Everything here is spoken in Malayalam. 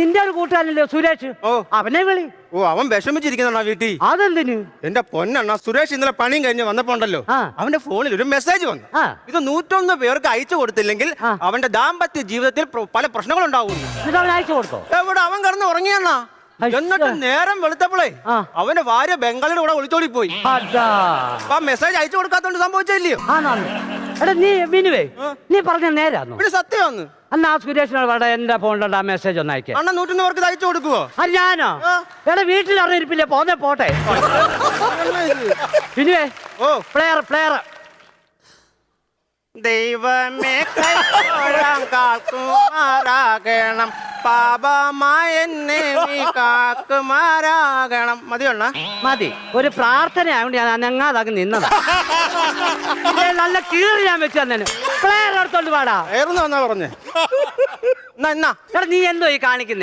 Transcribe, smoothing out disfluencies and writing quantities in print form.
നിന്റെ ഒരു കൂട്ടുകാരനല്ലോ സുരേഷ്. ഓ. അവനെ വിളി. ഓ അവൻ വിഷമിച്ചിരിക്കുന്ന വീട്ടിൽ. അതെന്തിന്? എന്റെ പൊന്നെണ്ണ, സുരേഷ് ഇന്നലെ പണിയും കഴിഞ്ഞ് വന്നപ്പോ ഉണ്ടല്ലോ, അവന്റെ ഫോണിൽ ഒരു മെസ്സേജ് വന്നു. ഇത് 101 പേർക്ക് അയച്ചു കൊടുത്തില്ലെങ്കിൽ അവന്റെ ദാമ്പത്യ ജീവിതത്തിൽ പല പ്രശ്നങ്ങളുണ്ടാവും. അവൻ അയച്ചു കൊടുത്തോ? എവിടെ അവൻ കിടന്ന് ഉറങ്ങിയണ്ണ. എന്നിട്ട് നേരം വെളുത്തപ്പോളേ അവന്റെ ഭാര്യ ബംഗാളിയുടെ കൂടെ ഒളിച്ചോടി പോയി. അപ്പൊ മെസ്സേജ് അയച്ചു കൊടുക്കാത്തോണ്ട് സംഭവിച്ചില്ലയോ? എടാ നീ മിനുവേ, നീ പറഞ്ഞ നേരാന്നു? പിന്നെ സത്യമാന്ന്. അന്ന് ആ സുരേഷിനോട് വേണ്ട എന്റെ ഫോണിലുള്ള ആ മെസ്സേജ് ഒന്ന് അയക്കാം. അണ്ണ 101 പേർക്ക് അയച്ചു കൊടുക്കുവോ? ഞാനോ? എടാ വീട്ടിൽ അറിഞ്ഞിരിപ്പില്ലേ, പോന്നെ പോട്ടെ. മിനുവേ, ഓ പ്ലെയർ പ്ലെയർ. ദൈവമേ കാക്കുമാരാകണം, പാപമായ എന്നെ നീ കാക്കുമാരാകണം. മതിയണ്ണ? മതി. ഒരു പ്രാർത്ഥന ആയതുകൊണ്ട് ഞാൻ അനങ്ങാതാക്കി നിന്നതാ. നല്ല കീറി ഞാൻ വെച്ച് തന്നെ. പ്ലെയർ എടുത്തോണ്ട് പാടാ. പറഞ്ഞേ. എടാ നീ എന്തോ ഈ കാണിക്കുന്നേ?